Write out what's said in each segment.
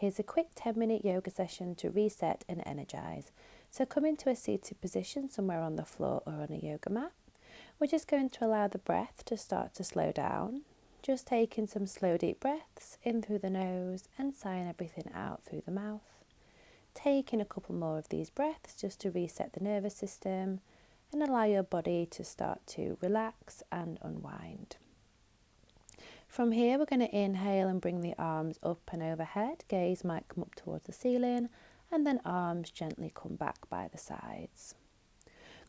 here's a quick 10-minute yoga session to reset and energise. So come into a seated position somewhere on the floor or on a yoga mat. We're just going to allow the breath to start to slow down. Just taking some slow deep breaths in through the nose and sighing everything out through the mouth. Taking a couple more of these breaths just to reset the nervous system and allow your body to start to relax and unwind. From here, we're going to inhale and bring the arms up and overhead. Gaze might come up towards the ceiling, and then arms gently come back by the sides.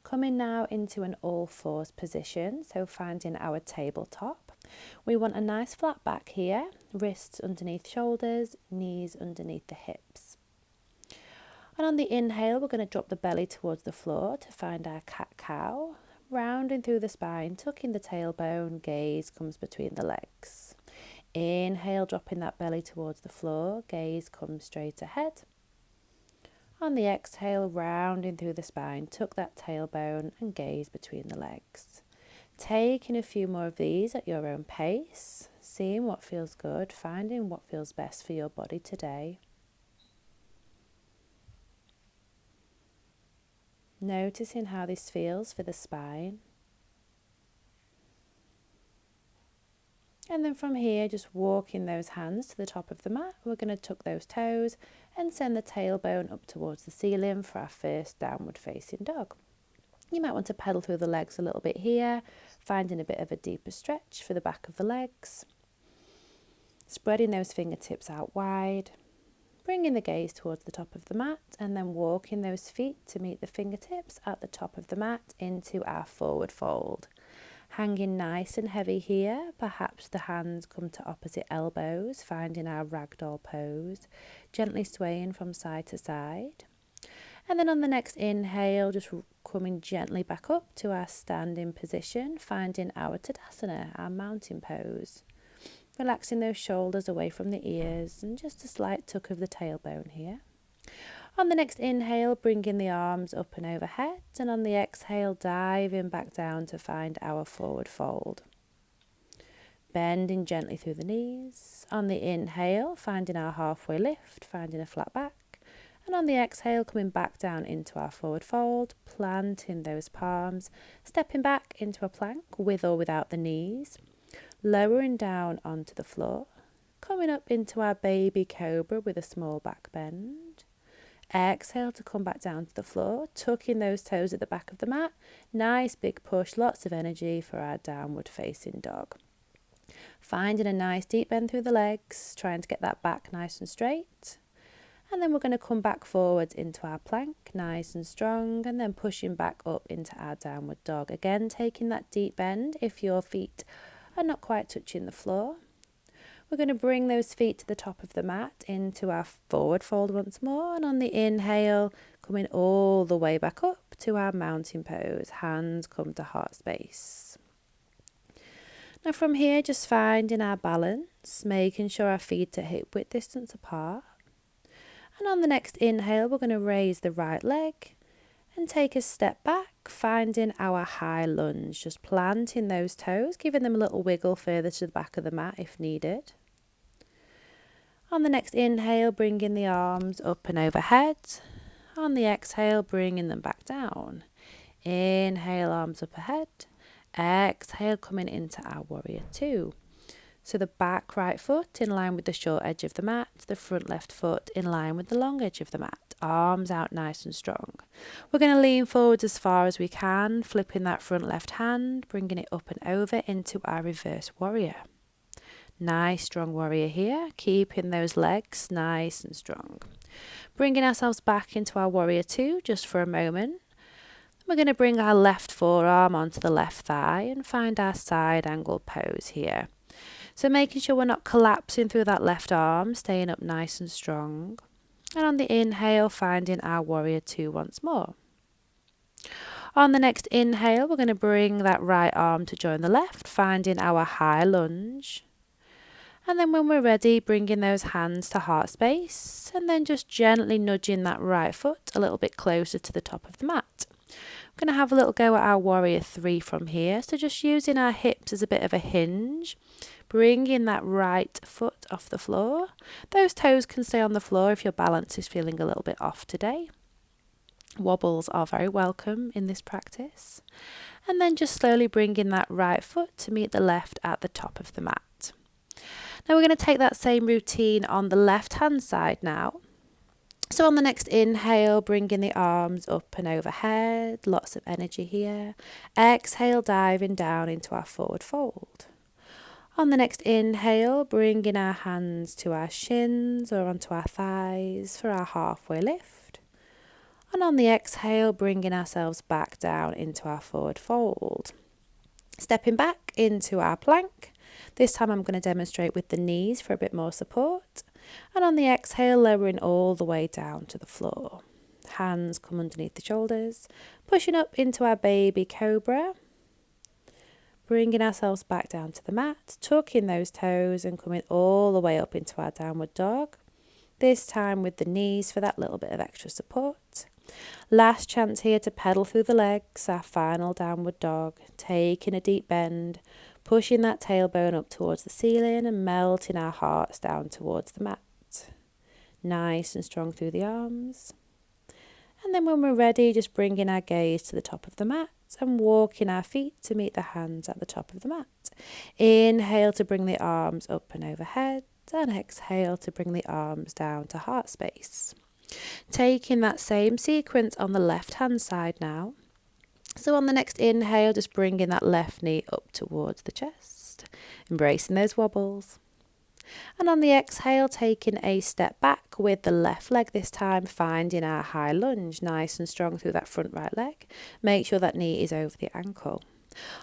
Coming now into an all fours position, so finding our tabletop. We want a nice flat back here, wrists underneath shoulders, knees underneath the hips. And on the inhale, we're going to drop the belly towards the floor to find our cat-cow. Rounding through the spine, tucking the tailbone, gaze comes between the legs. Inhale, dropping that belly towards the floor, gaze comes straight ahead. On the exhale, rounding through the spine, tuck that tailbone and gaze between the legs. Taking a few more of these at your own pace, seeing what feels good, finding what feels best for your body today. Noticing how this feels for the spine. And then from here, just walking those hands to the top of the mat. We're going to tuck those toes and send the tailbone up towards the ceiling for our first downward facing dog. You might want to pedal through the legs a little bit here, finding a bit of a deeper stretch for the back of the legs. Spreading those fingertips out wide. Bringing the gaze towards the top of the mat and then walking those feet to meet the fingertips at the top of the mat into our forward fold. Hanging nice and heavy here, perhaps the hands come to opposite elbows, finding our ragdoll pose, gently swaying from side to side. And then on the next inhale, just coming gently back up to our standing position, finding our Tadasana, our mountain pose. Relaxing those shoulders away from the ears and just a slight tuck of the tailbone here. On the next inhale, bringing the arms up and overhead, and on the exhale, diving back down to find our forward fold. Bending gently through the knees. On the inhale, finding our halfway lift, finding a flat back. And on the exhale, coming back down into our forward fold, planting those palms, stepping back into a plank with or without the knees. Lowering down onto the floor, coming up into our baby cobra with a small back bend. Exhale to come back down to the floor, tucking those toes at the back of the mat. Nice big push, lots of energy for our downward facing dog. Finding a nice deep bend through the legs, trying to get that back nice and straight. And then we're going to come back forwards into our plank, nice and strong, and then pushing back up into our downward dog. Again, taking that deep bend if your feet are not quite touching the floor. We're going to bring those feet to the top of the mat into our forward fold once more, and on the inhale, coming all the way back up to our mountain pose. Hands come to heart space. Now from here, just finding our balance, making sure our feet are hip width distance apart. And on the next inhale, we're going to raise the right leg and take a step back, finding our high lunge, just planting those toes, giving them a little wiggle further to the back of the mat if needed. On the next inhale, bringing the arms up and overhead. On the exhale, bringing them back down. Inhale, arms up ahead. Exhale, coming into our warrior two. So the back right foot in line with the short edge of the mat, the front left foot in line with the long edge of the mat. Arms out nice and strong. We're going to lean forwards as far as we can, flipping that front left hand, bringing it up and over into our reverse warrior. Nice strong warrior here, keeping those legs nice and strong. Bringing ourselves back into our warrior two just for a moment. We're going to bring our left forearm onto the left thigh and find our side angle pose here. So making sure we're not collapsing through that left arm, staying up nice and strong. And on the inhale, finding our warrior two once more. On the next inhale, we're going to bring that right arm to join the left, finding our high lunge. And then when we're ready, bringing those hands to heart space, and then just gently nudging that right foot a little bit closer to the top of the mat. We're We're going to have a little go at our warrior 3 from here. So just using our hips as a bit of a hinge, bringing that right foot off the floor. Those toes can stay on the floor if your balance is feeling a little bit off today. Wobbles are very welcome in this practice. And then just slowly bringing that right foot to meet the left at the top of the mat. Now we're going to take that same routine on the left hand side now. So on the next inhale, bringing the arms up and overhead, lots of energy here. Exhale, diving down into our forward fold. On the next inhale, bringing our hands to our shins or onto our thighs for our halfway lift. And on the exhale, bringing ourselves back down into our forward fold. Stepping back into our plank. This time I'm going to demonstrate with the knees for a bit more support. And on the exhale, lowering all the way down to the floor. Hands come underneath the shoulders. Pushing up into our baby cobra. Bringing ourselves back down to the mat. Tucking those toes and coming all the way up into our downward dog. This time with the knees for that little bit of extra support. Last chance here to pedal through the legs. Our final downward dog. Taking a deep bend. Pushing that tailbone up towards the ceiling and melting our hearts down towards the mat. Nice and strong through the arms. And then when we're ready, just bringing our gaze to the top of the mat and walking our feet to meet the hands at the top of the mat. Inhale to bring the arms up and overhead, and exhale to bring the arms down to heart space. Taking that same sequence on the left hand side now. So on the next inhale, just bringing that left knee up towards the chest, embracing those wobbles. And on the exhale, taking a step back with the left leg this time, finding our high lunge, nice and strong through that front right leg. Make sure that knee is over the ankle.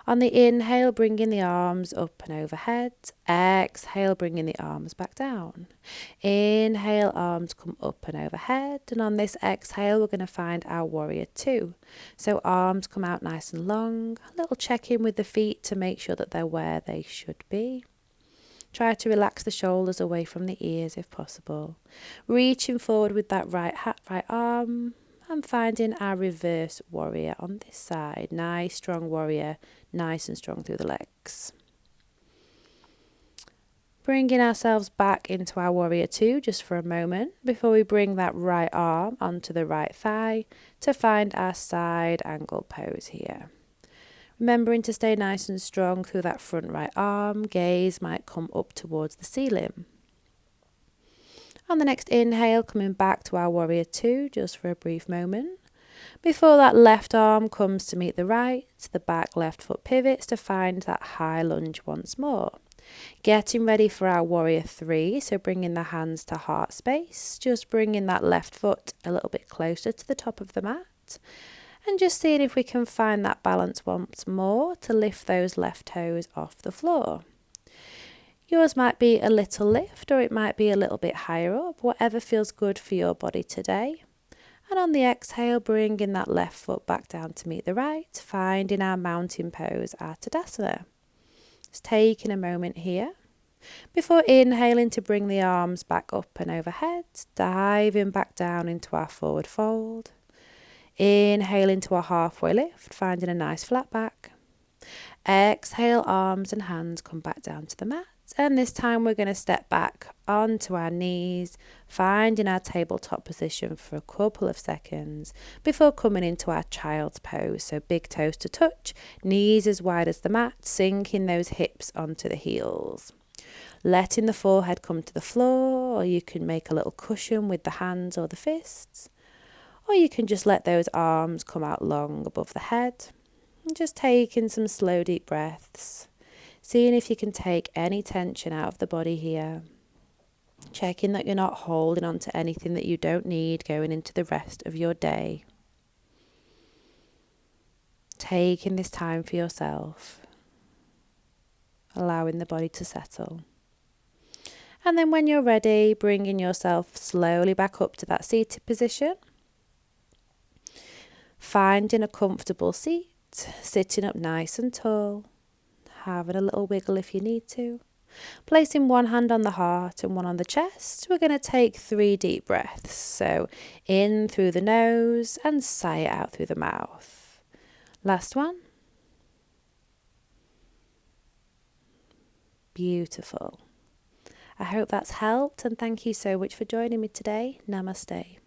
On the inhale, bringing the arms up and overhead. Exhale, bringing the arms back down. Inhale, arms come up and overhead. And on this exhale, we're going to find our warrior 2. So arms come out nice and long. A little check in with the feet to make sure that they're where they should be. Try to relax the shoulders away from the ears if possible. Reaching forward with that right arm. And finding our reverse warrior on this side. Nice, strong warrior, nice and strong through the legs. Bringing ourselves back into our warrior 2 just for a moment before we bring that right arm onto the right thigh to find our side angle pose here. Remembering to stay nice and strong through that front right arm. Gaze might come up towards the ceiling. On the next inhale, coming back to our warrior 2 just for a brief moment. Before that left arm comes to meet the right, the back left foot pivots to find that high lunge once more. Getting ready for our warrior 3, so bringing the hands to heart space, just bringing that left foot a little bit closer to the top of the mat. And just seeing if we can find that balance once more to lift those left toes off the floor. Yours might be a little lift or it might be a little bit higher up, whatever feels good for your body today. And on the exhale, bringing that left foot back down to meet the right, finding our mountain pose, our Tadasana. Just taking a moment here. Before inhaling to bring the arms back up and overhead, diving back down into our forward fold. Inhale into a halfway lift, finding a nice flat back. Exhale, arms and hands come back down to the mat. And this time we're going to step back onto our knees, finding our tabletop position for a couple of seconds before coming into our child's pose. So big toes to touch, knees as wide as the mat, sinking those hips onto the heels. Letting the forehead come to the floor, or you can make a little cushion with the hands or the fists. Or you can just let those arms come out long above the head. And just taking some slow deep breaths. Seeing if you can take any tension out of the body here. Checking that you're not holding on to anything that you don't need going into the rest of your day. Taking this time for yourself. Allowing the body to settle. And then when you're ready, bringing yourself slowly back up to that seated position. Finding a comfortable seat, sitting up nice and tall. Having a little wiggle if you need to. Placing one hand on the heart and one on the chest. We're going to take 3 deep breaths. So in through the nose and sigh it out through the mouth. Last one. Beautiful. I hope that's helped, and thank you so much for joining me today. Namaste.